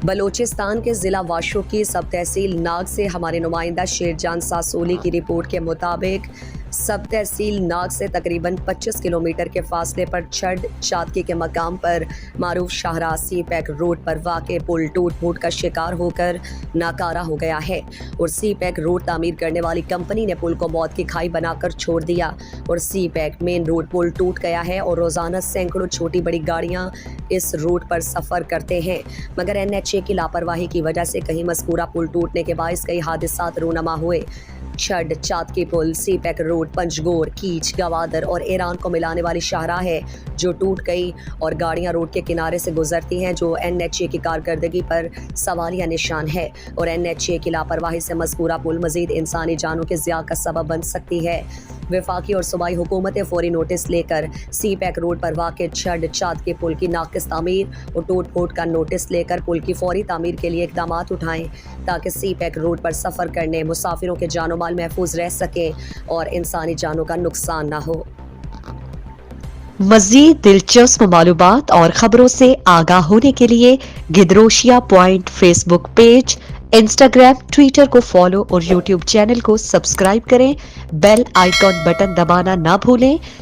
بلوچستان کے ضلع واشو کی سب تحصیل ناگ سے ہمارے نمائندہ شیرجان ساسولی کی رپورٹ کے مطابق سب تحصیل ناگ سے تقریباً 25 کلومیٹر کے فاصلے پر چھڑ چاتکی کے مقام پر معروف شاہراہ سی پیک روڈ پر واقع پل ٹوٹ پھوٹ کا شکار ہو کر ناکارہ ہو گیا ہے اور سی پیک روڈ تعمیر کرنے والی کمپنی نے پل کو موت کی کھائی بنا کر چھوڑ دیا اور سی پیک مین روڈ پل ٹوٹ گیا ہے اور روزانہ سینکڑوں چھوٹی بڑی گاڑیاں اس روٹ پر سفر کرتے ہیں، مگر NHA کی لاپرواہی کی وجہ سے کہیں مذکورہ پل ٹوٹنے کے باعث کئی حادثات رونما ہوئے۔ چھڑ چاتکی پل CPEC road Panjgur, Kech, Gwadar اور ایران کو ملانے والی شاہراہ ہے جو ٹوٹ گئی اور گاڑیاں روڈ کے کنارے سے گزرتی ہیں، جو NHA کی کارکردگی پر سوالیہ نشان ہے اور NHA کی لاپرواہی سے مذکورہ پل مزید انسانی جانوں کے ضیاع کا سبب بن سکتی ہے۔ وفاقی اور صوبائی حکومتیں فوری نوٹس لے کر سی پیک روڈ پر واقع چھڑ چاتکی پل کی ناقص تعمیر اور ٹوٹ پھوٹ کا نوٹس لے کر پل کی فوری تعمیر کے لیے اقدامات اٹھائیں تاکہ سی پیک روڈ پر سفر کرنے مسافروں کے جان و مال محفوظ رہ سکیں اور انسانی جانوں کا نقصان نہ ہو۔ مزید دلچسپ معلومات اور خبروں سے آگاہ ہونے کے لیے Gedrosia point Facebook page, Instagram, Twitter کو فالو اور یوٹیوب چینل کو سبسکرائب کریں۔ بیل آئیکن بٹن دبانا نہ بھولیں